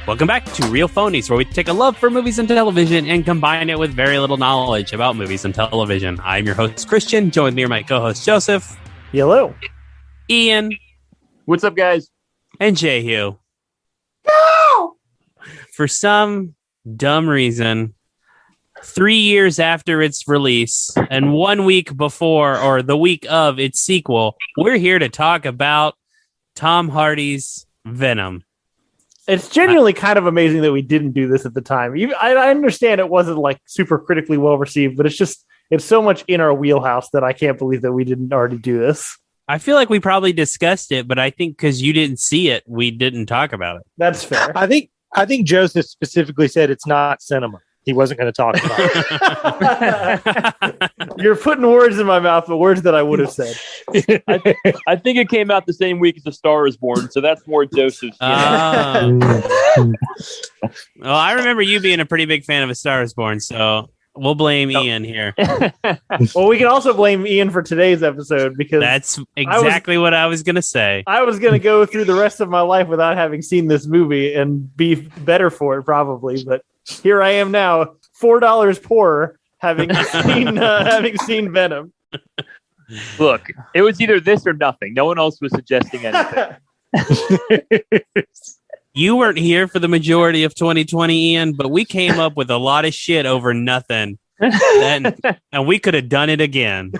Welcome back to Real Phonies, where we take a love for movies and television and combine it with very little knowledge about movies and television. I'm your host, Christian. Join me are my co-host, Joseph. Hello. Ian. What's up, guys? And Jehu. No! For some dumb reason, 3 years after its release and 1 week before or the week of its sequel, we're here to talk about Tom Hardy's Venom. It's genuinely kind of amazing that we didn't do this at the time. I understand it wasn't like super critically well received, but it's so much in our wheelhouse that I can't believe that we didn't already do this. I feel like we probably discussed it, but I think because you didn't see it, we didn't talk about it. That's fair. I think Joseph specifically said it's not cinema. He wasn't going to talk about it. You're putting words in my mouth, but words that I would have said. I think it came out the same week as A Star Is Born, so that's more Joseph's. Well, I remember you being a pretty big fan of A Star Is Born, so we'll blame Ian here. Well, we can also blame Ian for today's episode because that's exactly what I was going to say. I was going to go through the rest of my life without having seen this movie and be better for it, probably, but here I am now, $4 poorer, having seen Venom. Look, it was either this or nothing. No one else was suggesting anything. You weren't here for the majority of 2020, Ian, but we came up with a lot of shit over nothing, and we could have done it again.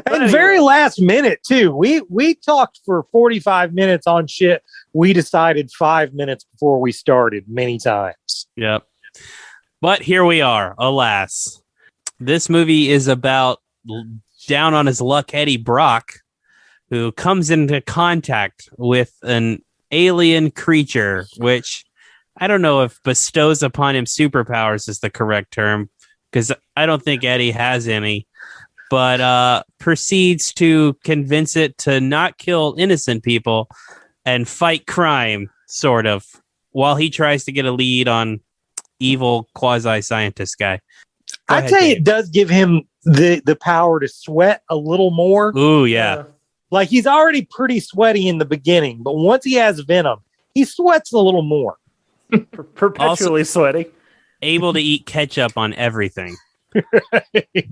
And very last minute too. We talked for 45 minutes on shit we decided 5 minutes before we started many times. Yep. But here we are, alas. This movie is about down on his luck Eddie Brock, who comes into contact with an alien creature, which I don't know if bestows upon him superpowers is the correct term, because I don't think Eddie has any, but proceeds to convince it to not kill innocent people and fight crime, sort of, while he tries to get a lead on evil quasi-scientist guy. I'd say it does give him the power to sweat a little more. Ooh, yeah. Like, he's already pretty sweaty in the beginning, but once he has Venom, he sweats a little more. Perpetually sweaty. Able to eat ketchup on everything. Right.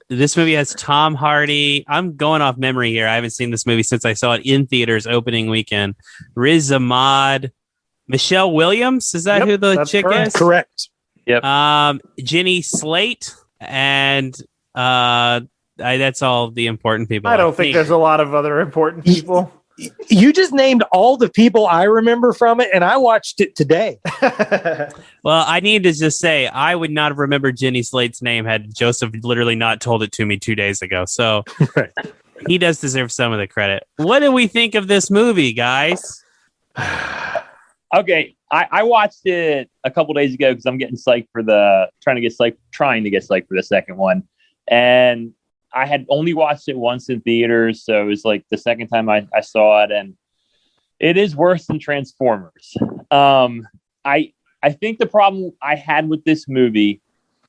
This movie has Tom Hardy. I'm going off memory here. I haven't seen this movie since I saw it in theaters opening weekend. Riz Ahmed, Michelle Williams. Is that who the chick is? Correct. Yep. Jenny Slate, and that's all the important people. I don't think there's a lot of other important people. You just named all the people I remember from it, and I watched it today. Well, I need to just say, I would not have remembered Jenny Slate's name had Joseph literally not told it to me 2 days ago. So He does deserve some of the credit. What do we think of this movie, guys? Okay, I watched it a couple days ago because I'm getting psyched for trying to get psyched for the second one, and I had only watched it once in theaters, so it was like the second time I saw it, and it is worse than Transformers. I think the problem I had with this movie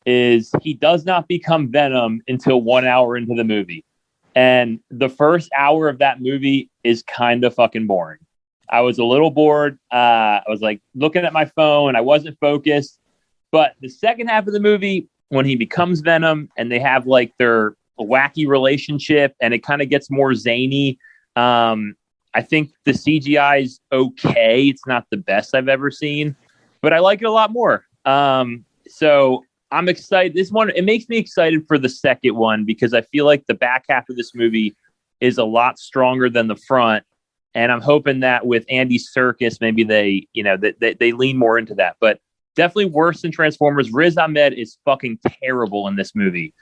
is he does not become Venom until 1 hour into the movie, and the first hour of that movie is kind of fucking boring. I was a little bored. I was like looking at my phone. I wasn't focused, but the second half of the movie, when he becomes Venom and they have like their wacky relationship and it kind of gets more zany. I think the CGI is okay. It's not the best I've ever seen, but I like it a lot more. So I'm excited. This one, it makes me excited for the second one because I feel like the back half of this movie is a lot stronger than the front. And I'm hoping that with Andy Serkis, maybe they lean more into that, but definitely worse than Transformers. Riz Ahmed is fucking terrible in this movie.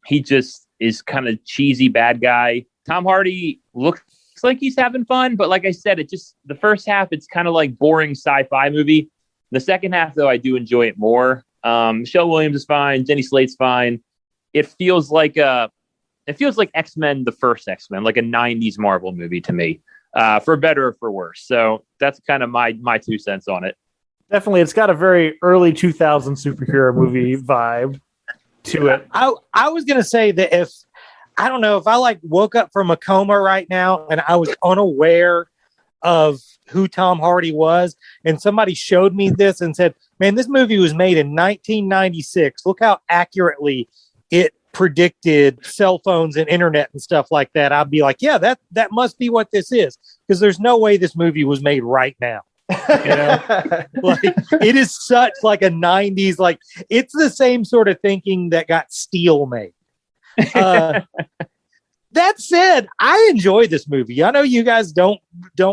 He just is kind of cheesy bad guy. Tom Hardy looks like he's having fun, but like I said, the first half, it's kind of like boring sci-fi movie. The second half, though, I do enjoy it more. Michelle Williams is fine. Jenny Slate's fine. It feels like X-Men, the first X-Men, like a 90s Marvel movie to me, for better or for worse. So that's kind of my 2 cents on it. Definitely. It's got a very early 2000 superhero movie vibe to it. I was going to say that if I like woke up from a coma right now and I was unaware of who Tom Hardy was. And somebody showed me this and said, man, this movie was made in 1996. Look how accurately it predicted cell phones and internet and stuff like that. I'd be like, yeah, that must be what this is. Because there's no way this movie was made right now. You know, like it is such like a 90s, like it's the same sort of thinking that got Steel made. That said, I enjoy this movie. I know you guys don't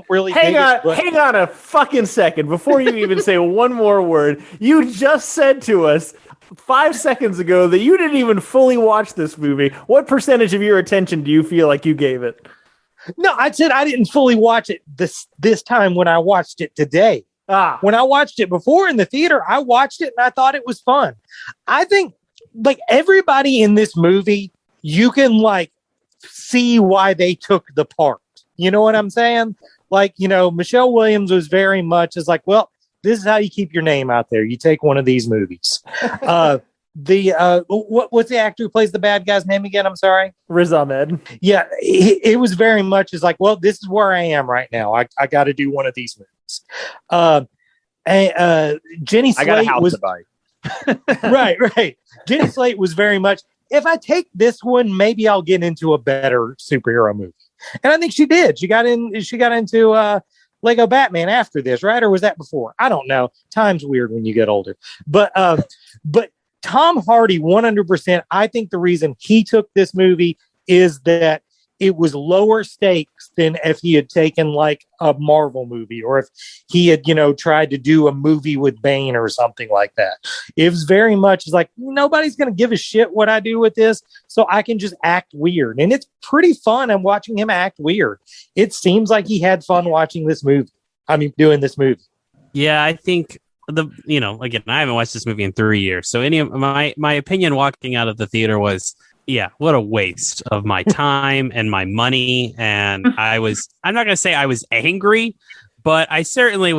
really hang on a fucking second before you even say one more word. You just said to us 5 seconds ago that you didn't even fully watch this movie. What percentage of your attention do you feel like you gave it? No, I said I didn't fully watch it this time when I watched it today. When I watched it before in the theater, I watched it and I thought it was fun. I think like everybody in this movie, you can like see why they took the part. You know what I'm saying? Like, you know, Michelle Williams was very much as like, well, this is how you keep your name out there. You take one of these movies. What's the actor who plays the bad guy's name again? I'm sorry. Riz Ahmed. Yeah, it was very much as like, well, this is where I am right now. I got to do one of these movies. Jenny Slate I got a house was to buy. right. Jenny Slate was very much, if I take this one, maybe I'll get into a better superhero movie. And I think she did. She got into Lego Batman after this, right? Or was that before? I don't know. Time's weird when you get older. But Tom Hardy, 100%, I think the reason he took this movie is that it was lower stakes than if he had taken like a Marvel movie or if he had, you know, tried to do a movie with Bane or something like that. It was very much like, nobody's going to give a shit what I do with this, so I can just act weird. And it's pretty fun. I'm watching him act weird. It seems like he had fun watching this movie. Doing this movie. Yeah, I think again, I haven't watched this movie in 3 years. So my opinion walking out of the theater was, yeah, what a waste of my time and my money. And I'm not going to say I was angry, but I certainly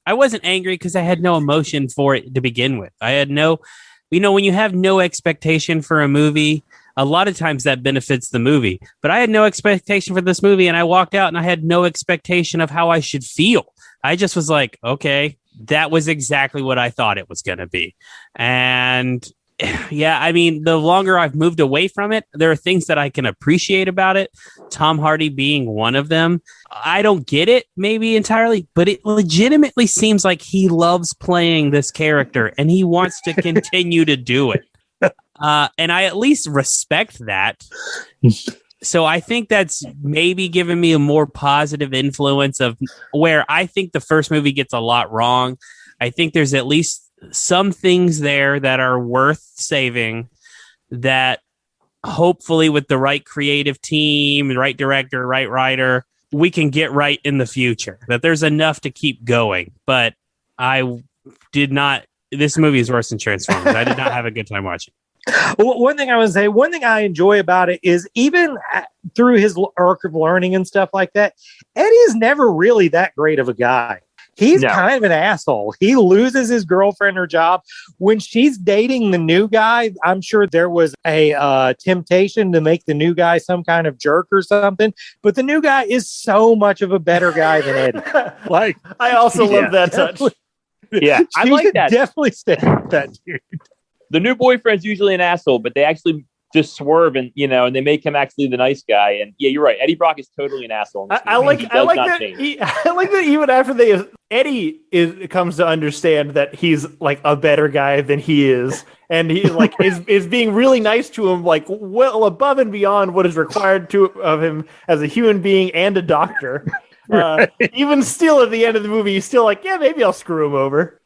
I wasn't angry because I had no emotion for it to begin with. I had no, when you have no expectation for a movie, a lot of times that benefits the movie. But I had no expectation for this movie and I walked out and I had no expectation of how I should feel. I just was like, okay, that was exactly what I thought it was going to be. And yeah, I mean, the longer I've moved away from it, there are things that I can appreciate about it. Tom Hardy being one of them. I don't get it maybe entirely, but it legitimately seems like he loves playing this character and he wants to continue to do it. And I at least respect that. So I think that's maybe given me a more positive influence of where I think the first movie gets a lot wrong. I think there's at least some things there that are worth saving that hopefully with the right creative team, the right director, right writer, we can get right in the future, that there's enough to keep going. But this movie is worse than Transformers. I did not have a good time watching. One thing I enjoy about it is even through his arc of learning and stuff like that, Eddie's never really that great of a guy. He's kind of an asshole. He loses his girlfriend her job. When she's dating the new guy, I'm sure there was a temptation to make the new guy some kind of jerk or something. But the new guy is so much of a better guy than Eddie. Like, I also love that touch. Yeah, I like that. Definitely stay with that dude. The new boyfriend's usually an asshole, but they actually just swerve and they make him actually the nice guy. And yeah, you're right. Eddie Brock is totally an asshole. I like that even after Eddie comes to understand that he's like a better guy than he is. And he like is being really nice to him, like well above and beyond what is required of him as a human being and a doctor. Right. Even still at the end of the movie, he's still like, yeah, maybe I'll screw him over.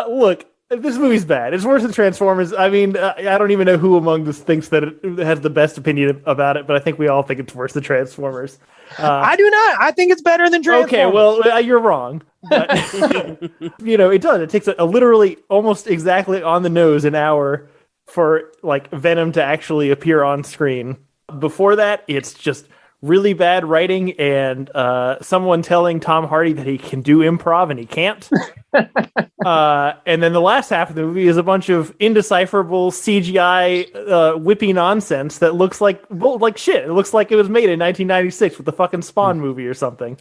Look, this movie's bad. It's worse than Transformers. I mean, I don't even know who among us thinks that it has the best opinion about it, but I think we all think it's worse than Transformers. I do not. I think it's better than Transformers. Okay, well, you're wrong. But, it does. It takes a literally almost exactly on the nose an hour for like Venom to actually appear on screen. Before that, it's just really bad writing and someone telling Tom Hardy that he can do improv and he can't. And then the last half of the movie is a bunch of indecipherable CGI whippy nonsense that looks like shit. It looks like it was made in 1996 with the fucking Spawn movie or something.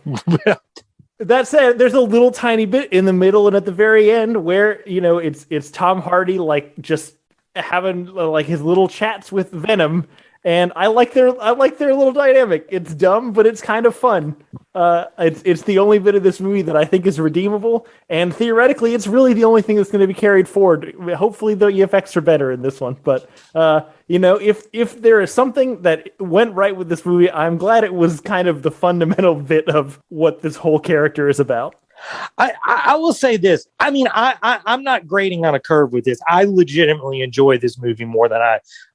That said, there's a little tiny bit in the middle and at the very end where, you know, it's Tom Hardy like just having like his little chats with Venom, and I like their little dynamic. It's dumb, but it's kind of fun. It's the only bit of this movie that I think is redeemable, and theoretically, it's really the only thing that's going to be carried forward. Hopefully, the effects are better in this one, but you know, if there is something that went right with this movie, I'm glad it was kind of the fundamental bit of what this whole character is about. I will say this. I mean, I'm not grading on a curve with this. I legitimately enjoy this movie more than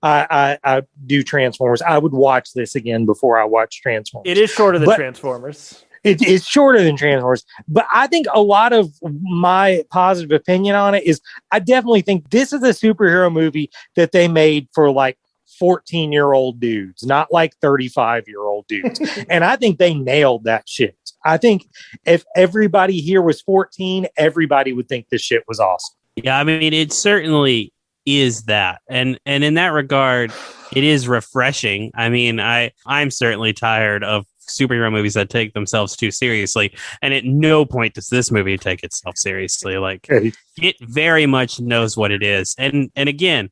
I do Transformers. I would watch this again before I watch Transformers. It is shorter than Transformers. It's shorter than Transformers. But I think a lot of my positive opinion on it is I definitely think this is a superhero movie that they made for like 14-year-old dudes, not like 35-year-old dudes. And I think they nailed that shit. I think if everybody here was 14, everybody would think this shit was awesome. Yeah, I mean, it certainly is that. And in that regard, it is refreshing. I mean, I'm certainly tired of superhero movies that take themselves too seriously. And at no point does this movie take itself seriously. Like, it very much knows what it is. And again,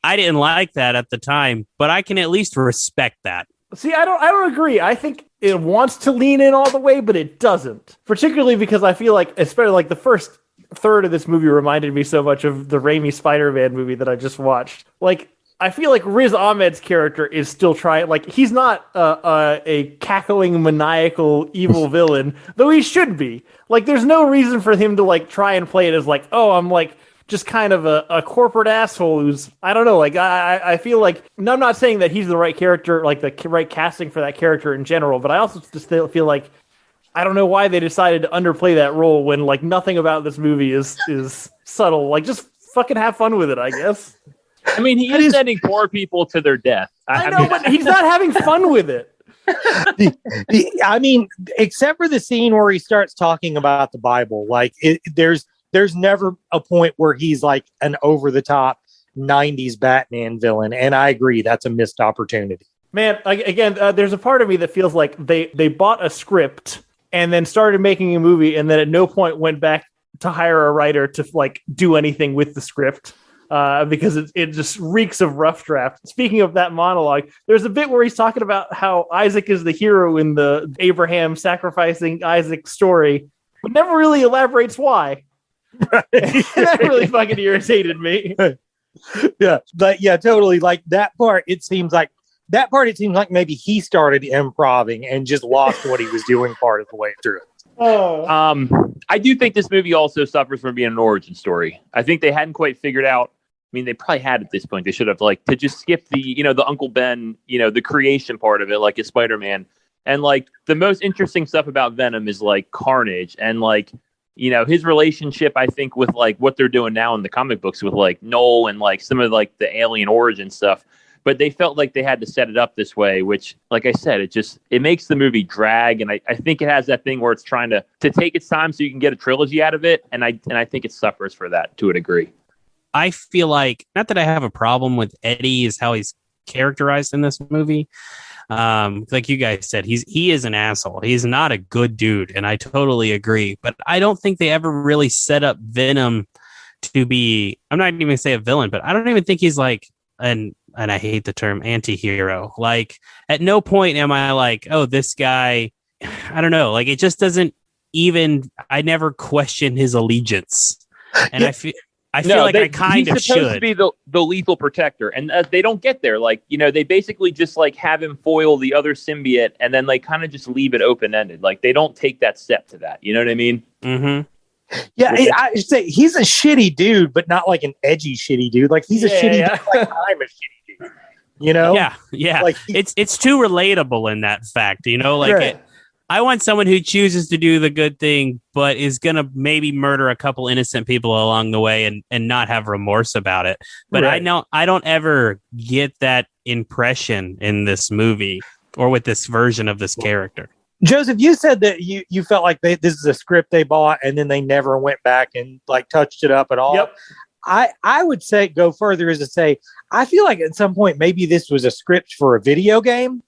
I didn't like that at the time, but I can at least respect that. See, I don't agree. I think it wants to lean in all the way, but it doesn't. Particularly because I feel like, especially like the first third of this movie reminded me so much of the Raimi Spider-Man movie that I just watched. Like, I feel like Riz Ahmed's character is still trying, like, he's not a cackling, maniacal, evil villain, though he should be. Like, there's no reason for him to, like, try and play it as, like, oh, I'm, like, just kind of a corporate asshole who's, I don't know, like, I feel like, no, I'm not saying that he's the right character, like, the right casting for that character in general, but I also just feel like, I don't know why they decided to underplay that role when, like, nothing about this movie is subtle. Like, just fucking have fun with it, I guess. I mean, he is sending poor people to their death. I know, but he's not having fun with it. I mean, except for the scene where he starts talking about the Bible, like, there's never a point where he's like an over-the-top 90s Batman villain. And I agree, that's a missed opportunity. Man, again, there's a part of me that feels like they bought a script and then started making a movie and then at no point went back to hire a writer to like do anything with the script because it just reeks of rough draft. Speaking of that monologue, there's a bit where he's talking about how Isaac is the hero in the Abraham sacrificing Isaac story, but never really elaborates why. That really fucking irritated me. Yeah, but yeah, totally. Like that part, it seems like maybe he started improving and just lost what he was doing part of the way through it. Oh. I do think this movie also suffers from being an origin story. I think they hadn't quite figured out. I mean, they probably had at this point. They should have like to just skip the Uncle Ben, the creation part of it, like a Spider-Man, and like the most interesting stuff about Venom is like Carnage and like. His relationship, I think, with like what they're doing now in the comic books with like Noel and like some of like the alien origin stuff. But they felt like they had to set it up this way, which, like I said, it makes the movie drag. And I think it has that thing where it's trying to take its time so you can get a trilogy out of it. And I think it suffers for that to a degree. I feel like, not that I have a problem with Eddie is how he's characterized in this movie. Like you guys said, he is an asshole. He's not a good dude, and I totally agree. But I don't think they ever really set up Venom to be. I'm not even gonna say a villain, but I don't even think he's like and I hate the term anti-hero. Like at no point am I like, oh, this guy. I don't know. Like it just doesn't even. I never question his allegiance, and I feel like I kind of should. He's supposed to be the lethal protector, and they don't get there. Like, they basically just like have him foil the other symbiote, and then like kind of just leave it open ended. Like they don't take that step to that. You know what I mean? Mm-hmm. Yeah, I say he's a shitty dude, but not like an edgy shitty dude. Like he's a shitty dude. Like I'm a shitty dude. Yeah. Like it's too relatable in that fact. Like right. I want someone who chooses to do the good thing, but is going to maybe murder a couple innocent people along the way and not have remorse about it. But right. I don't ever get that impression in this movie. or with this version of this character. Joseph, you said that you felt like this is a script they bought and then they never went back and like touched it up at all. Yep. I would say go further as to say, I feel like at some point maybe this was a script for a video game.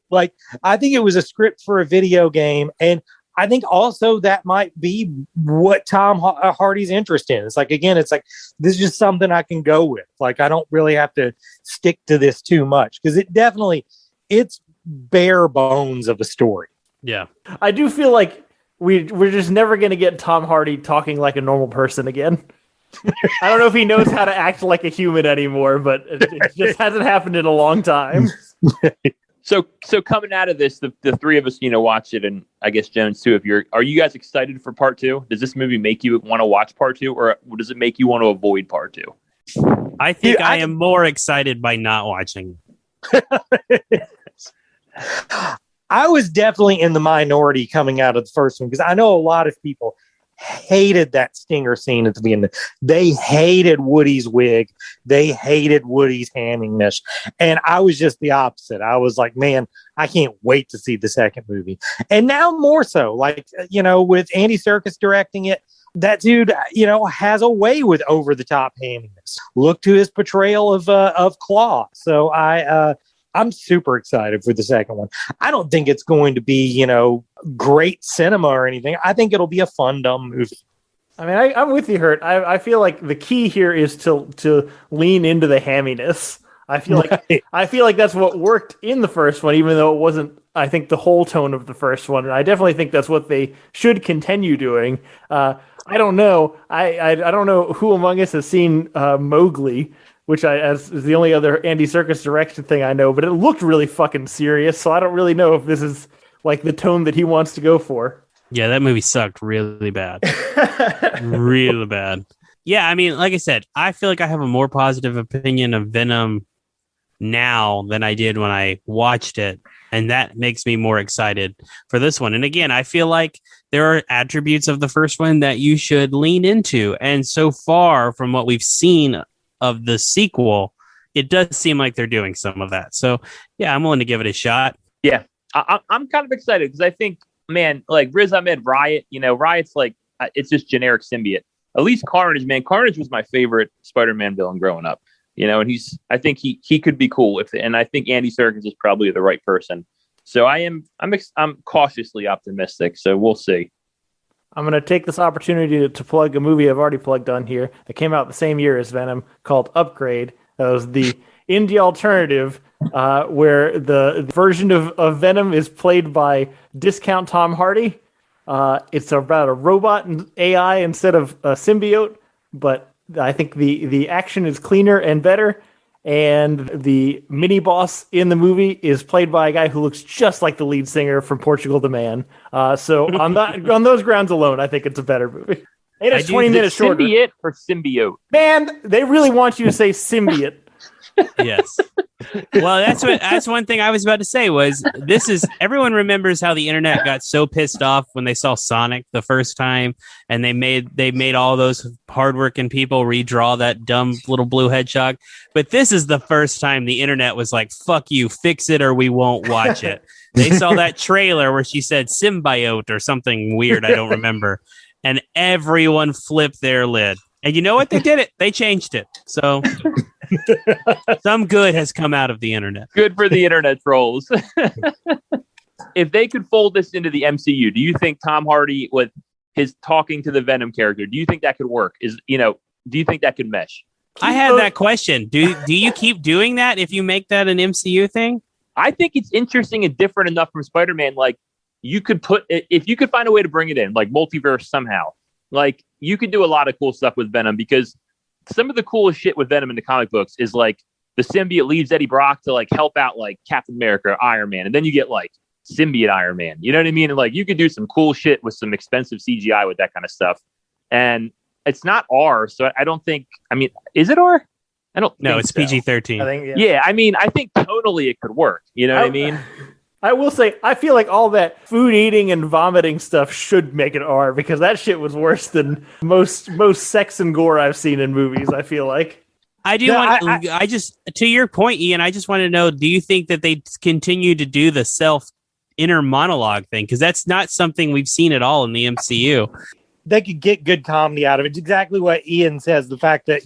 Like, I think it was a script for a video game. And I think also that might be what Tom Hardy's interest in. It's like, again, it's like, this is just something I can go with. Like, I don't really have to stick to this too much because it's bare bones of a story. Yeah. I do feel like we're just never going to get Tom Hardy talking like a normal person again. I don't know if he knows how to act like a human anymore, but it just hasn't happened in a long time. So coming out of this, the three of us, watched it, and I guess Jones too. Are you guys excited for part 2? Does this movie make you want to watch part 2, or does it make you want to avoid part 2? I think I am more excited by not watching. I was definitely in the minority coming out of the first one because I know a lot of people hated that stinger scene at the beginning. They hated Woody's wig. They hated Woody's hamminess. And I was just the opposite. I was like, man, I can't wait to see the second movie. And now more so, like, with Andy Serkis directing it, that dude, has a way with over the top hamminess. Look to his portrayal of Claw. So I'm super excited for the second one. I don't think it's going to be, great cinema or anything. I think it'll be a fun, dumb movie. I mean, I'm with you, Hurt. I feel like the key here is to lean into the hamminess. I feel like that's what worked in the first one, even though it wasn't, I think, the whole tone of the first one. And I definitely think that's what they should continue doing. I don't know. I don't know who among us has seen Mowgli, which is the only other Andy Serkis direction thing I know, but it looked really fucking serious, so I don't really know if this is like the tone that he wants to go for. Yeah, that movie sucked really bad. Really bad. Yeah, I mean, like I said, I feel like I have a more positive opinion of Venom now than I did when I watched it, and that makes me more excited for this one. And again, I feel like there are attributes of the first one that you should lean into, and so far from what we've seen of the sequel, it does seem like they're doing some of that. So yeah, I'm willing to give it a shot. Yeah, I'm kind of excited because I think, man, like Riz Ahmed, Riot, Riot's like, it's just generic symbiote. At least Carnage, man. Carnage was my favorite Spider-Man villain growing up, and I think he could be cool and I think Andy Serkis is probably the right person. So I'm cautiously optimistic. So we'll see. I'm going to take this opportunity to plug a movie I've already plugged on here that came out the same year as Venom called Upgrade. That was the indie alternative where the version of Venom is played by discount Tom Hardy. It's about a robot and AI instead of a symbiote, but I think the action is cleaner and better. And the mini boss in the movie is played by a guy who looks just like the lead singer from Portugal the Man. So on those grounds alone, I think it's a better movie. And it's 20 minutes shorter. Symbiote or symbiote? Man, they really want you to say symbiote. Yes. Well, that's one thing I was about to say was everyone remembers how the internet got so pissed off when they saw Sonic the first time, and they made all those hardworking people redraw that dumb little blue hedgehog. But this is the first time the internet was like, fuck you, fix it or we won't watch it. They saw that trailer where she said symbiote or something weird I don't remember, and everyone flipped their lid. And you know what? They did it. They changed it. So some good has come out of the internet. Good for the internet trolls. If they could fold this into the MCU, do you think Tom Hardy with his talking to the Venom character, do you think that could work? Do you think that could mesh? I had that question. Do you keep doing that if you make that an MCU thing? I think it's interesting and different enough from Spider-Man. Like, if you could find a way to bring it in, like multiverse somehow, like you could do a lot of cool stuff with Venom, because some of the coolest shit with Venom in the comic books is like the symbiote leaves Eddie Brock to like help out like Captain America or Iron Man. And then you get like symbiote Iron Man. You know what I mean? And like you could do some cool shit with some expensive CGI with that kind of stuff. And it's not R. So I don't think, is it R? I don't know. It's PG-13. I think, yeah. I think tonally it could work. You know what I mean? I will say, I feel like all that food eating and vomiting stuff should make it R, because that shit was worse than most sex and gore I've seen in movies, I feel like. I do I just, to your point, Ian, I just want to know, do you think that they continue to do the self inner monologue thing? Because that's not something we've seen at all in the MCU. They could get good comedy out of it. It's exactly what Ian says. The fact that,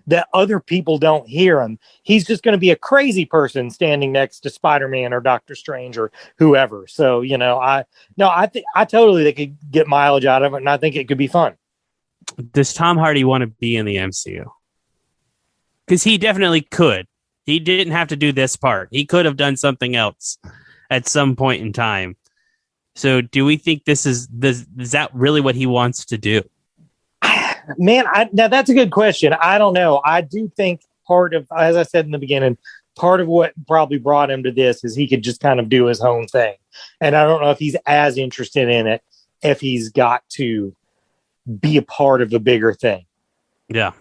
that other people don't hear him. He's just going to be a crazy person standing next to Spider-Man or Doctor Strange or whoever. So, I totally, they could get mileage out of it, and I think it could be fun. Does Tom Hardy want to be in the MCU? Because he definitely could. He didn't have to do this part. He could have done something else at some point in time. So do we think is that really what he wants to do? Man, now that's a good question. I don't know. I do think part of, as I said in the beginning, part of what probably brought him to this is he could just kind of do his own thing. And I don't know if he's as interested in it if he's got to be a part of a bigger thing. Yeah.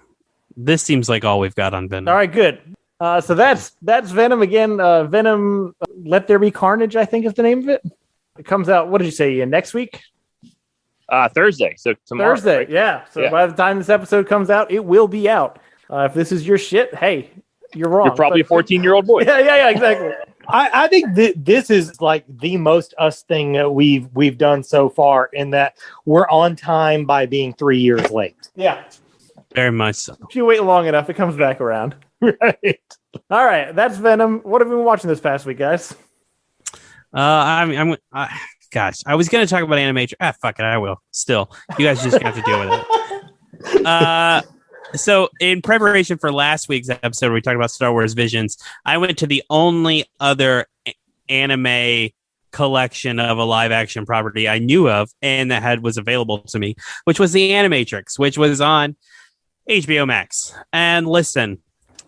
This seems like all we've got on Venom. All right, good. So that's Venom again. Venom, Let There Be Carnage, I think is the name of it. It comes out, what did you say, Ian, next week? Thursday. So tomorrow. Thursday, right? yeah. So by the time this episode comes out, it will be out. If this is your shit, hey, you're wrong. You're probably a 14-year-old boy. Yeah, exactly. I think this is like the most us thing that we've done so far, in that we're on time by being 3 years late. Yeah. Very much so. If you wait long enough, it comes back around. Right. All right, that's Venom. What have we been watching this past week, guys? Gosh, I was going to talk about Animatrix. Fuck it, I will. Still, you guys just have to deal with it. So, in preparation for last week's episode, where we talked about Star Wars Visions, I went to the only other anime collection of a live-action property I knew of, and that was available to me, which was the Animatrix, which was on HBO Max. And listen,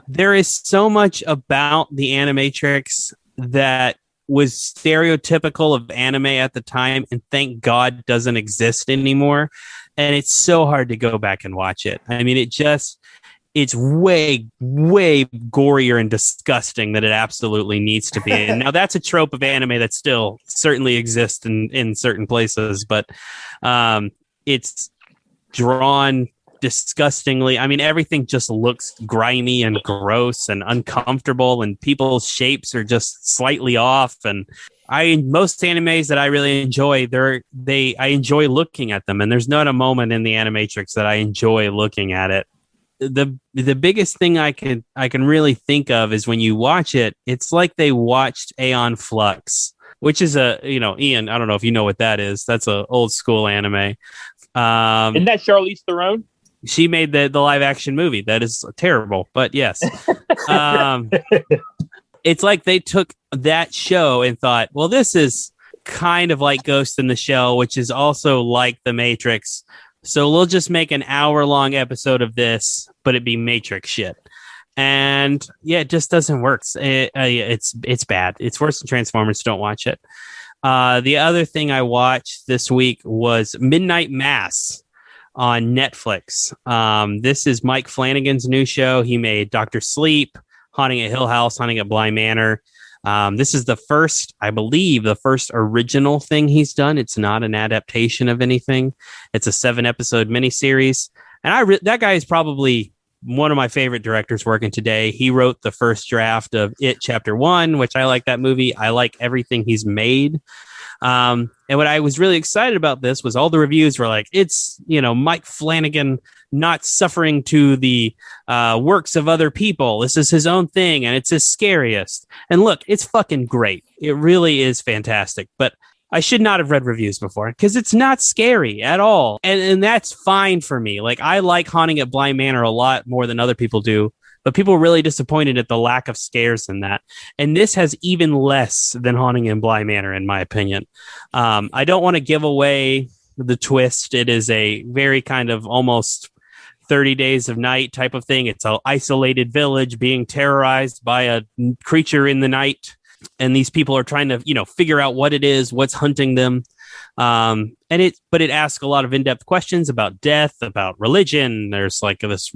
there is so much about the Animatrix that was stereotypical of anime at the time, and thank God doesn't exist anymore. And it's so hard to go back and watch it. I mean, it's way, way gorier and disgusting than it absolutely needs to be. And now that's a trope of anime that still certainly exists in certain places, but it's drawn disgustingly. I mean, everything just looks grimy and gross and uncomfortable, and people's shapes are just slightly off. And most animes that I really enjoy, I enjoy looking at them, and there's not a moment in the Animatrix that I enjoy looking at it. The biggest thing I can really think of is when you watch it, it's like they watched Aeon Flux, which is Ian, I don't know if you know what that is. That's a old school anime. Isn't that Charlize Theron? She made the live action movie. That is terrible, but yes. It's like they took that show and thought, well, this is kind of like Ghost in the Shell, which is also like The Matrix. So we'll just make an hour-long episode of this, but it'd be Matrix shit. And yeah, it just doesn't work. It's bad. It's worse than Transformers. Don't watch it. The other thing I watched this week was Midnight Mass on Netflix. This is Mike Flanagan's new show. He made Dr. Sleep, Haunting at Hill House, Haunting at Bly Manor. This is the first original thing he's done. It's not an adaptation of anything. It's a 7-episode miniseries. And that guy is probably one of my favorite directors working today. He wrote the first draft of It Chapter 1, which I like that movie. I like everything he's made. And what I was really excited about this was all the reviews were like, it's, Mike Flanagan not suffering to the works of other people. This is his own thing, and it's his scariest. And look, it's fucking great. It really is fantastic. But I should not have read reviews before, because it's not scary at all. And that's fine for me. Like, I like Haunting at Bly Manor a lot more than other people do. But people were really disappointed at the lack of scares in that. And this has even less than Haunting in Bly Manor, in my opinion. I don't want to give away the twist. It is a very kind of almost 30 Days of Night type of thing. It's an isolated village being terrorized by a creature in the night. And these people are trying to, figure out what it is, what's hunting them. And but it asks a lot of in-depth questions about death, about religion. There's like this,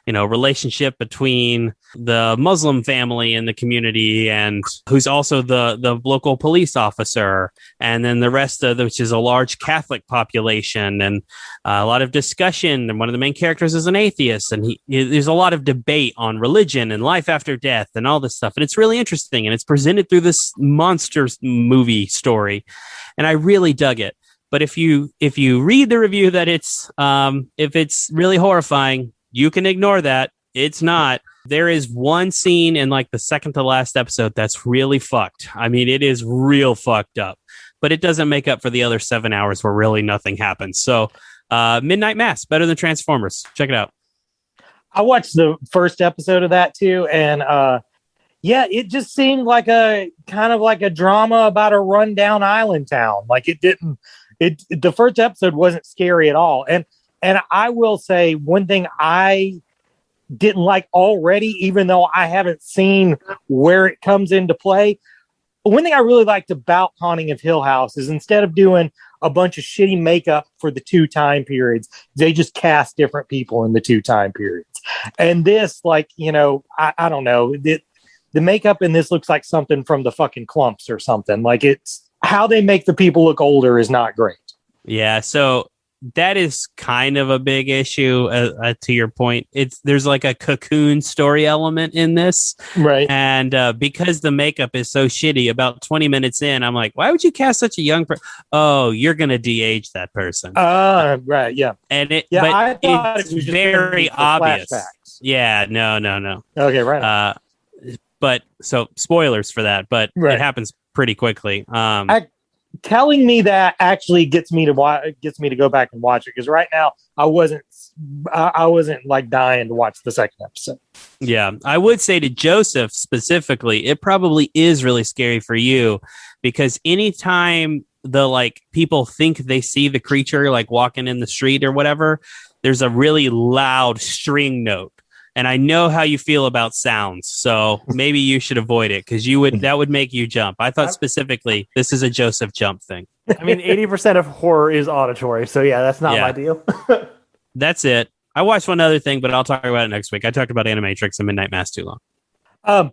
relationship between the Muslim family in the community and who's also the local police officer, and then the rest of which is a large Catholic population, and a lot of discussion. And one of the main characters is an atheist, and there's a lot of debate on religion and life after death and all this stuff. And it's really interesting, and it's presented through this monster movie story, and I really dug it. But if you read the review that if it's really horrifying, you can ignore that. It's not. There is one scene in like the second to last episode that's really fucked. I mean, it is real fucked up, but it doesn't make up for the other 7 hours where really nothing happens. So Midnight Mass, better than Transformers. Check it out. I watched the first episode of that too. And it just seemed like a kind of like a drama about a rundown island town. Like the first episode wasn't scary at all. And I will say one thing I didn't like already, even though I haven't seen where it comes into play. One thing I really liked about Haunting of Hill House is instead of doing a bunch of shitty makeup for the two time periods, they just cast different people in the two time periods. And this, I don't know, the makeup in this looks like something from the fucking Clumps or something. Like, it's how they make the people look older is not great. Yeah, so that is kind of a big issue. To your point, there's like a Cocoon story element in this, right? And because the makeup is so shitty, about 20 minutes in, I'm like, why would you cast such a young person? Oh, you're gonna de-age that person. Right, yeah. And I thought it's very obvious. Flashbacks. Yeah, no. Okay, right. But so spoilers for that, but right. It happens pretty quickly. Telling me that actually gets me to go back and watch it, because right now I wasn't like dying to watch the second episode. Yeah, I would say to Joseph specifically, it probably is really scary for you, because anytime the people think they see the creature like walking in the street or whatever, there's a really loud string note. And I know how you feel about sounds, so maybe you should avoid it, because that would make you jump. I thought specifically this is a Joseph jump thing. I mean, 80% of horror is auditory, so yeah, that's not my deal. That's it. I watched one other thing, but I'll talk about it next week. I talked about Animatrix and Midnight Mass too long.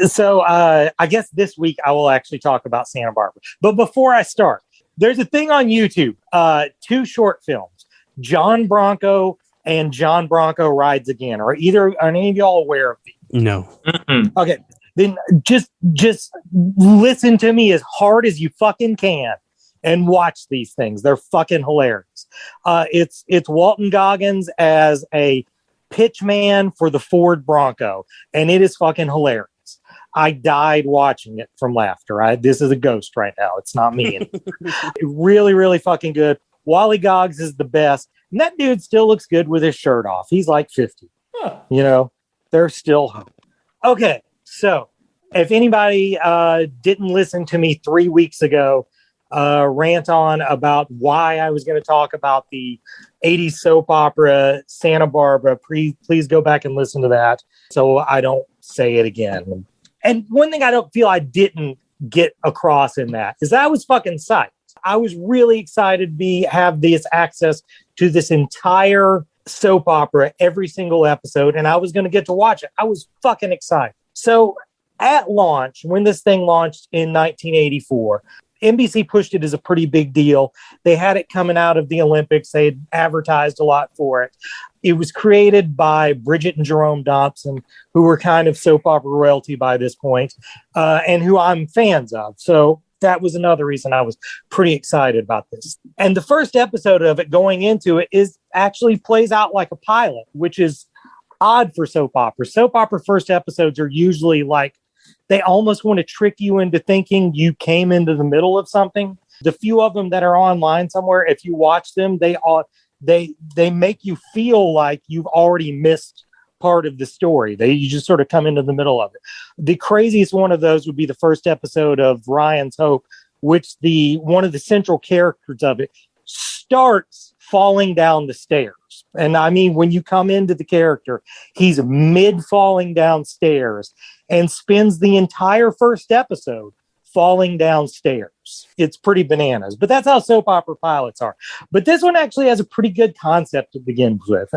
So I guess this week I will actually talk about Santa Barbara. But before I start, there's a thing on YouTube, 2 short films, John Bronco and John Bronco Rides Again. Are any of y'all aware of these? No. Mm-mm. Okay, then just listen to me as hard as you fucking can and watch these things. They're fucking hilarious. It's Walton Goggins as a pitch man for the Ford Bronco, and it is fucking hilarious. I died watching it from laughter. This is a ghost right now. It's not me. Really, really fucking good. Wally Goggs is the best. And that dude still looks good with his shirt off. He's like 50. Huh. There's still hope. Okay, so if anybody didn't listen to me 3 weeks ago rant on about why I was going to talk about the 80s soap opera Santa Barbara, please go back and listen to that so I don't say it again. And one thing I don't feel I didn't get across in that is that I was fucking psyched. I was really excited to have this access to this entire soap opera, every single episode, and I was going to get to watch it. I was fucking excited. So at launch, when this thing launched in 1984, NBC pushed it as a pretty big deal. They had it coming out of the Olympics. They had advertised a lot for it. It was created by Bridget and Jerome Dobson, who were kind of soap opera royalty by this point, and who I'm fans of. So that was another reason I was pretty excited about this. And the first episode of it going into it actually plays out like a pilot, which is odd for soap opera. Soap opera first episodes are usually like, they almost want to trick you into thinking you came into the middle of something. The few of them that are online somewhere, if you watch them, they make you feel like you've already missed part of the story. You just sort of come into the middle of it. The craziest one of those would be the first episode of Ryan's Hope, which one of the central characters of it starts falling down the stairs. And I mean, when you come into the character, he's mid falling down stairs and spends the entire first episode falling downstairs. It's pretty bananas, but that's how soap opera pilots are. But this one actually has a pretty good concept to begin with.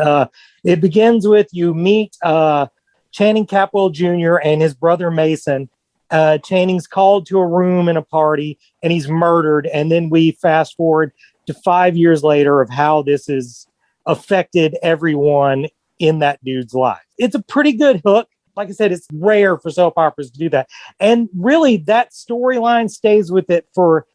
It begins with you meet Channing Capwell Jr. and his brother Mason. Channing's called to a room in a party and he's murdered. And then we fast forward to 5 years later of how this has affected everyone in that dude's life. It's a pretty good hook. Like I said, it's rare for soap operas to do that. And really, that storyline stays with it for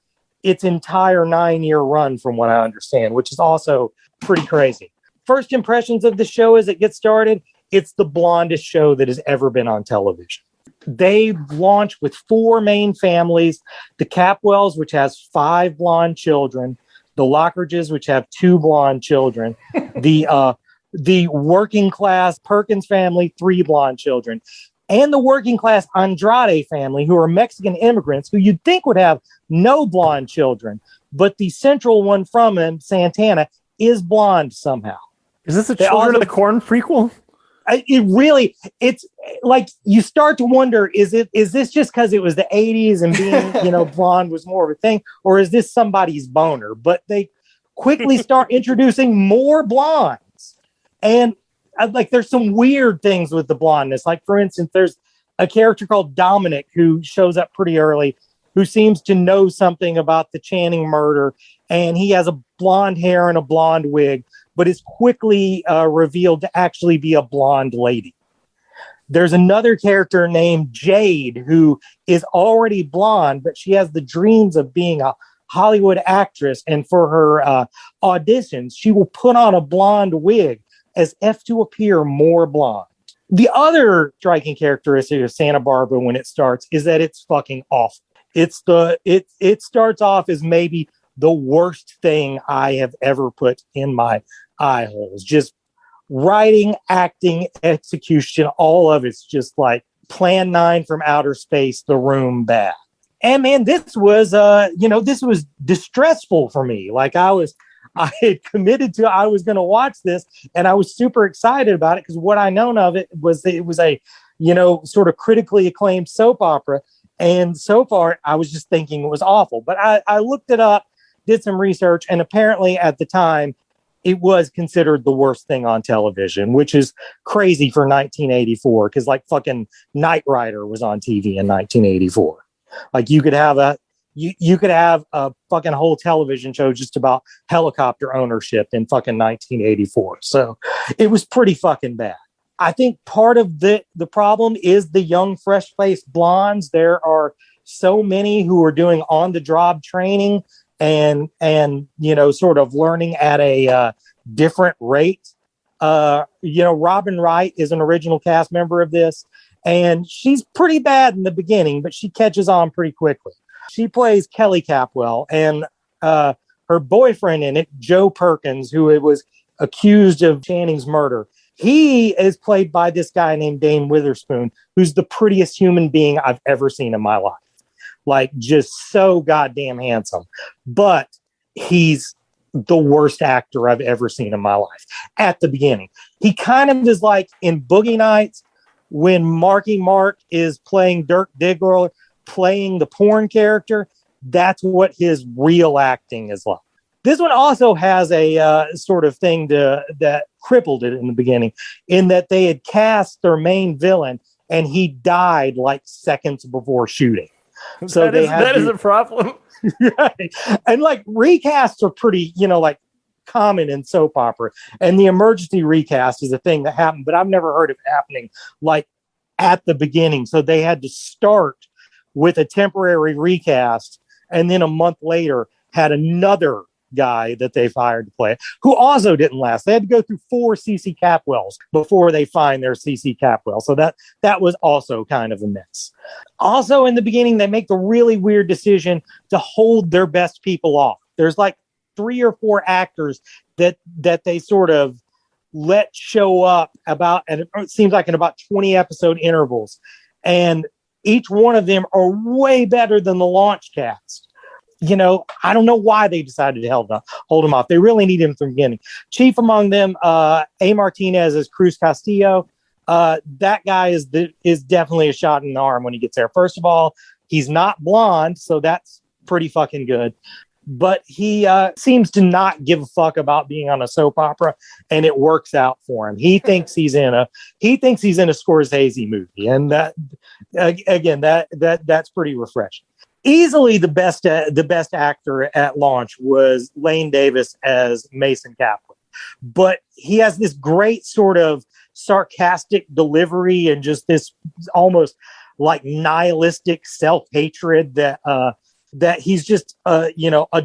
its entire 9-year run, from what I understand, which is also pretty crazy. First impressions of the show as it gets started, it's the blondest show that has ever been on television. They launched with 4 main families, the Capwells, which has 5 blonde children, the Lockridges, which have 2 blonde children, the working class Perkins family, 3 blonde children, and the working class Andrade family, who are Mexican immigrants, who you'd think would have no blonde children, but the central one from him, Santana, is blonde somehow. Is this a Children of the Corn prequel? It's like you start to wonder, is this just because it was the 80s and being, blonde was more of a thing, or is this somebody's boner? But they quickly start introducing more blondes. And there's some weird things with the blondness. Like, for instance, there's a character called Dominic who shows up pretty early, who seems to know something about the Channing murder. And he has a blonde hair and a blonde wig, but is quickly revealed to actually be a blonde lady. There's another character named Jade who is already blonde, but she has the dreams of being a Hollywood actress. And for her auditions, she will put on a blonde wig as if to appear more blonde. The other striking characteristic of Santa Barbara when it starts is that it's fucking awful. It starts off as maybe the worst thing I have ever put in my eye holes. Just writing, acting, execution, all of it's just like Plan 9 from outer space, The Room bad. And man, this was distressful for me. Like I had committed to, I was going to watch this and I was super excited about it because what I known of it was that it was a, sort of critically acclaimed soap opera. And so far I was just thinking it was awful, but I looked it up, did some research, and apparently at the time it was considered the worst thing on television, which is crazy for 1984. Cause like fucking Knight Rider was on TV in 1984. Like you could have a fucking whole television show just about helicopter ownership in fucking 1984. So it was pretty fucking bad. I think part of the problem is the young, fresh-faced blondes. There are so many who are doing on-the-job training and sort of learning at a different rate. Robin Wright is an original cast member of this, and she's pretty bad in the beginning, but she catches on pretty quickly. She plays Kelly Capwell, and her boyfriend in it, Joe Perkins, who was accused of Channing's murder. He is played by this guy named Dane Witherspoon, who's the prettiest human being I've ever seen in my life. Like, just so goddamn handsome. But he's the worst actor I've ever seen in my life at the beginning. He kind of is like in Boogie Nights when Marky Mark is playing Dirk Diggler, playing the porn character. That's what his real acting is like. This one also has a sort of thing that crippled it in the beginning, in that they had cast their main villain and he died like seconds before shooting. So that is a problem. Right. And like recasts are pretty, like common in soap opera, and the emergency recast is a thing that happened, but I've never heard of it happening like at the beginning. So they had to start with a temporary recast, and then a month later had another guy that they've hired to play it, who also didn't last. They had to go through 4 CC Capwells before they find their CC Capwell. So that was also kind of a mess. Also in the beginning, they make the really weird decision to hold their best people off. There's like 3 or 4 actors that they sort of let show up about, and it seems like in about 20 episode intervals. And each one of them are way better than the launch cast. I don't know why they decided to hold him off. They really need him from the beginning. Chief among them, A. Martinez is Cruz Castillo. That guy is definitely a shot in the arm when he gets there. First of all, He's not blonde, so that's pretty fucking good. But he seems to not give a fuck about being on a soap opera, and it works out for him. He thinks he's in a Scorsese movie, and that again, that's pretty refreshing. Easily the best actor at launch was Lane Davis as Mason Kaplan, but he has this great sort of sarcastic delivery and just this almost like nihilistic self-hatred that he's just a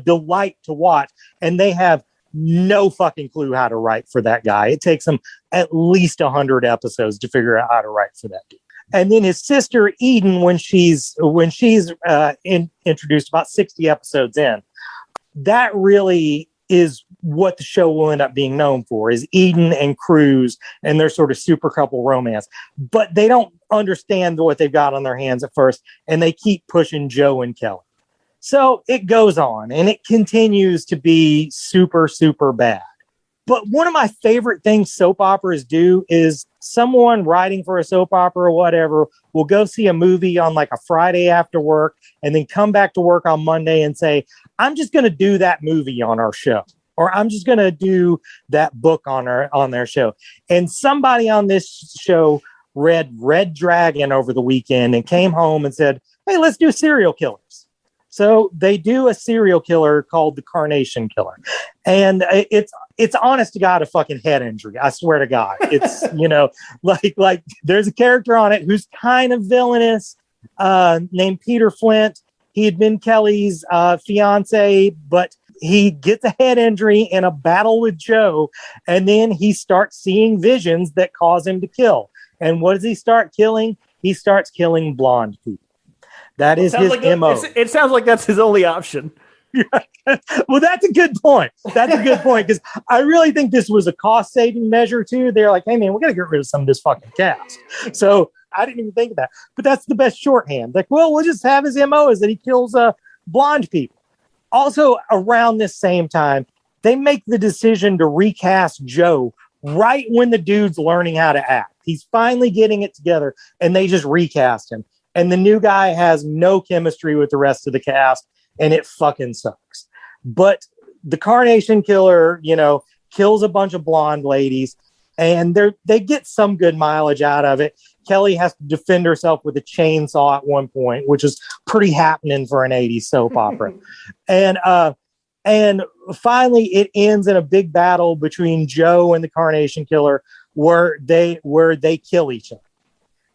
delight to watch, and they have no fucking clue how to write for that guy. It takes them at least 100 episodes to figure out how to write for that dude. And then his sister Eden, when she's introduced about 60 episodes in, that really is what the show will end up being known for, is Eden and Cruz and their sort of super couple romance. But they don't understand what they've got on their hands at first, and they keep pushing Joe and Kelly. So it goes on, and it continues to be super, super bad. But one of my favorite things soap operas do is someone writing for a soap opera or whatever will go see a movie on like a Friday after work and then come back to work on Monday and say, I'm just going to do that movie on our show, or I'm just going to do that book on their show. And somebody on this show read Red Dragon over the weekend and came home and said, hey, let's do serial killers. So they do a serial killer called the Carnation Killer. And it's honest to God a fucking head injury. I swear to God. It's, like there's a character on it who's kind of villainous, named Peter Flint. He had been Kelly's fiance, but he gets a head injury in a battle with Joe. And then he starts seeing visions that cause him to kill. And what does he start killing? He starts killing blonde people. That is his MO. It sounds like that's his only option. Well, that's a good point. That's a good point, because I really think this was a cost-saving measure, too. They're like, hey, man, we got to get rid of some of this fucking cast. So I didn't even think of that. But that's the best shorthand. Like, well, we'll just have his MO is that he kills blonde people. Also, around this same time, they make the decision to recast Joe right when the dude's learning how to act. He's finally getting it together, and they just recast him. And the new guy has no chemistry with the rest of the cast, and it fucking sucks. But the Carnation Killer, kills a bunch of blonde ladies, and they get some good mileage out of it. Kelly has to defend herself with a chainsaw at one point, which is pretty happening for an 80s soap opera. And finally, it ends in a big battle between Joe and the Carnation Killer, where they kill each other.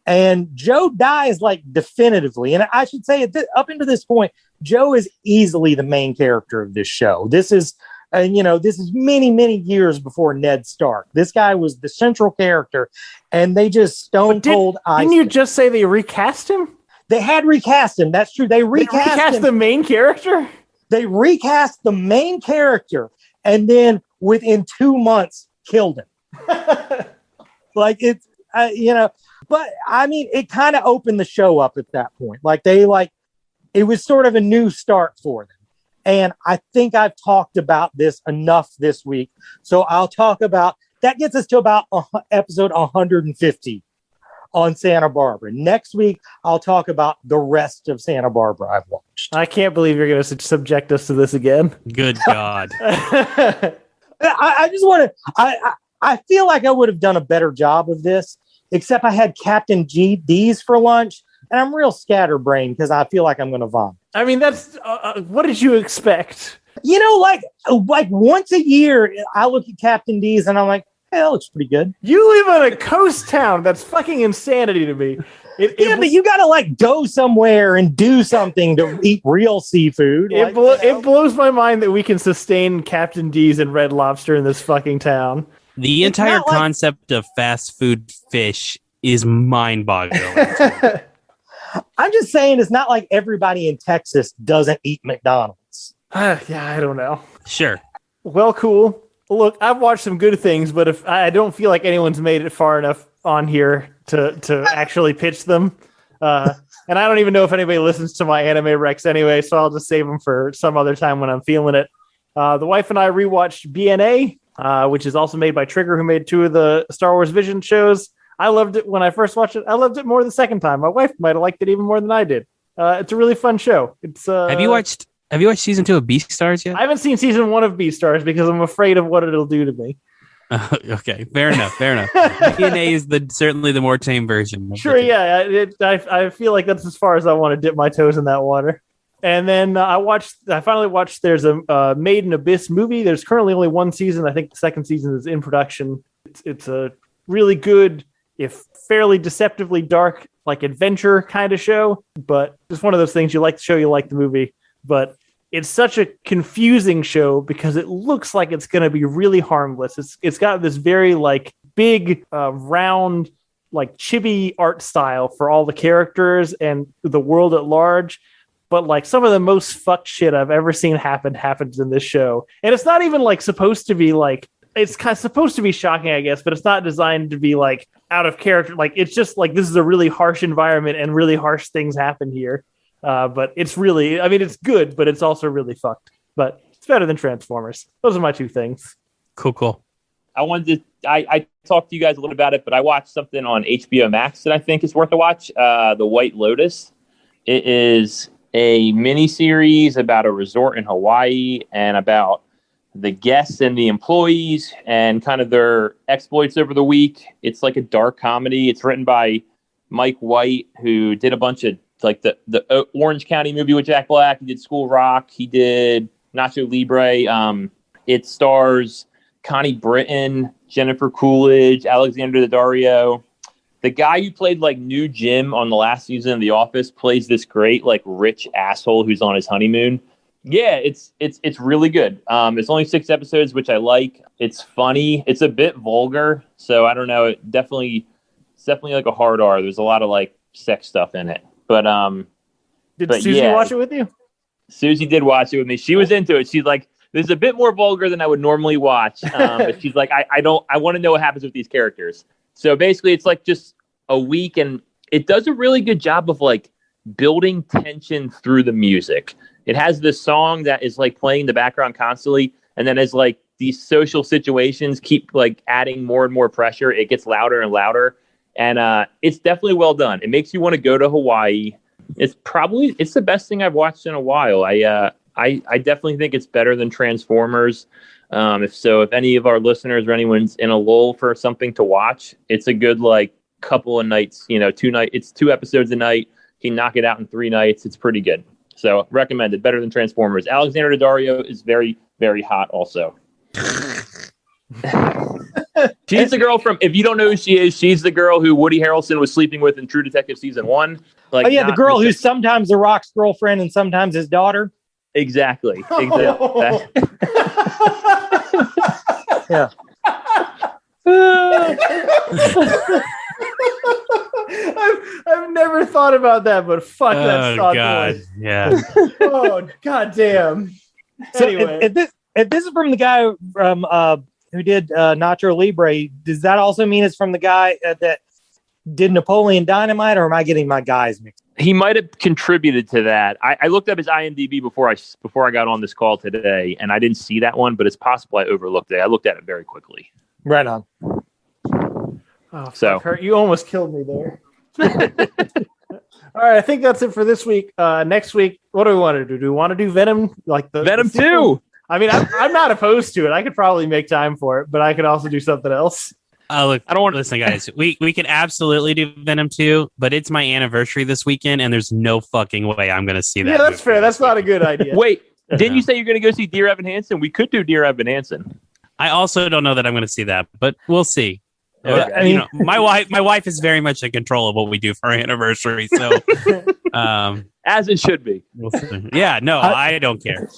And Joe dies like definitively. And I should say up until this point, Joe is easily the main character of this show. This is many, many years before Ned Stark. This guy was the central character, and they just stone cold. Didn't you just say they recast him? They had recast him. That's true. They recast the main character? They recast the main character, and then within 2 months killed him. Like it's, But I mean, it kind of opened the show up at that point. It was sort of a new start for them. And I think I've talked about this enough this week. So I'll talk about, that gets us to about episode 150 on Santa Barbara. Next week, I'll talk about the rest of Santa Barbara I've watched. I can't believe you're going to subject us to this again. Good God. I just want to, I feel like I would have done a better job of this, except I had Captain D's for lunch, and I'm real scatterbrained because I feel like I'm going to vomit. I mean, that's what did you expect? Like once a year, I look at Captain D's and I'm like, hey, that looks pretty good. You live in a coast town. That's fucking insanity to me. But you got to go somewhere and do something to eat real seafood. It blows my mind that we can sustain Captain D's and Red Lobster in this fucking town. The entire concept of fast food fish is mind-boggling. I'm just saying, it's not like everybody in Texas doesn't eat McDonald's. Yeah, I don't know. Sure. Well, cool. Look, I've watched some good things, but if I don't feel like anyone's made it far enough on here to actually pitch them. And I don't even know if anybody listens to my anime recs anyway, so I'll just save them for some other time when I'm feeling it. The wife and I rewatched BNA, which is also made by Trigger, who made 2 of the Star Wars Vision shows. I loved it when I first watched it. I loved it more the second time. My wife might have liked it even more than I did. It's a really fun show. It's Have you watched season 2 of Beastars yet? I haven't seen season 1 of Beastars because I'm afraid of what it'll do to me. Okay, fair enough. DNA is certainly the more tame version. Sure, yeah. I feel like that's as far as I want to dip my toes in that water. And then I finally watched. There's a Made in Abyss movie. There's currently only one season. I think the second season is in production. It's a really good, if fairly deceptively dark, like adventure kind of show. But it's one of those things you like the show, you like the movie. But it's such a confusing show because it looks like it's going to be really harmless. It's got this very like big, round, like chibi art style for all the characters and the world at large. But like some of the most fucked shit I've ever seen happens in this show. And it's not even like supposed to be like, it's kind of supposed to be shocking, I guess, but it's not designed to be like out of character. Like it's just like, this is a really harsh environment and really harsh things happen here. But it's really, I mean, it's good, but it's also really fucked. But it's better than Transformers. Those are my two things. Cool. I talked to you guys a little about it, but I watched something on HBO Max that I think is worth a watch. The White Lotus. It is a mini series about a resort in Hawaii and about the guests and the employees and kind of their exploits over the week. It's like a dark comedy. It's written by Mike White, who did a bunch of like the Orange County movie with Jack Black. He did School Rock. He did Nacho Libre. It stars Connie Britton, Jennifer Coolidge, Alexander Daddario. The guy who played like New Jim on the last season of The Office plays this great like rich asshole who's on his honeymoon. Yeah, it's really good. It's only 6 episodes, which I like. It's funny. It's a bit vulgar, so I don't know. It's definitely like a hard R. There's a lot of like sex stuff in it. But did Susie watch it with you? Susie did watch it with me. She was into it. She's like, "This is a bit more vulgar than I would normally watch." But she's like, I want to know what happens with these characters. So basically, it's like just a week, and it does a really good job of like building tension through the music. It has this song that is like playing in the background constantly, and then as like these social situations keep like adding more and more pressure, it gets louder and louder. And it's definitely well done. It makes you want to go to Hawaii. It's the best thing I've watched in a while. I definitely think it's better than Transformers. If any of our listeners or anyone's in a lull for something to watch, it's a good like couple of nights. 2 nights. It's 2 episodes a night. You can knock it out in 3 nights. It's pretty good. So recommended. Better than Transformers. Alexander Daddario is very, very hot. Also. She's the girl from, if you don't know who she is, she's the girl who Woody Harrelson was sleeping with in True Detective season 1. Like, the girl who's sometimes The Rock's girlfriend and sometimes his daughter. Exactly. Yeah. I've never thought about that, but fuck that thought. God. Yeah. Oh god damn. So Anyway, if this is from the guy from who did Nacho Libre, does that also mean it's from the guy that did Napoleon Dynamite, or am I getting my guys mixed? He might have contributed to that. I looked up his IMDb before I got on this call today, and I didn't see that one, but it's possible I overlooked it. I looked at it very quickly. Right on. Oh, so Kurt, you almost killed me there. All right, I think that's it for this week. Next week, what do we want to do? Do we want to do Venom? Like the Venom the 2? I mean, I'm not opposed to it. I could probably make time for it, but I could also do something else. Look, I don't want to listen, guys. We can absolutely do Venom 2, but it's my anniversary this weekend, and there's no fucking way I'm going to see that. Yeah, that's fair. That's not a good idea. Wait, didn't you say you're going to go see Dear Evan Hansen? We could do Dear Evan Hansen. I also don't know that I'm going to see that, but we'll see. Okay. I mean, my wife is very much in control of what we do for our anniversary, so as it should be. We'll see. Yeah, no, I don't care.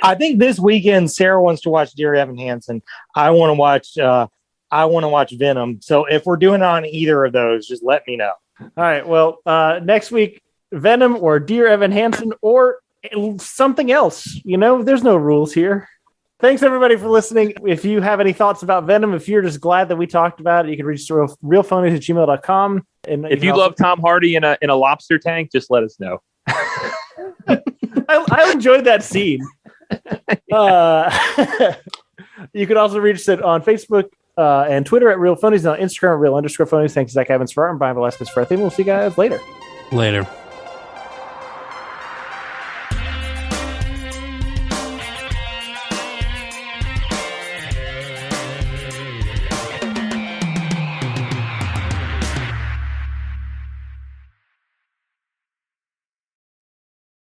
I think this weekend Sarah wants to watch Dear Evan Hansen. I want to watch Venom. So if we're doing it on either of those, just let me know. All right. Well, next week, Venom or Dear Evan Hansen or something else. There's no rules here. Thanks, everybody, for listening. If you have any thoughts about Venom, if you're just glad that we talked about it, you can reach us at realphonies@gmail.com. And if you love Tom Hardy in a lobster tank, just let us know. I enjoyed that scene. You can also reach us on Facebook and Twitter at Real Phonies, and on Instagram at Real_Phonies. Thanks to Zach Evans for art and Brian Velasquez for our theme. We'll see you guys later. Later.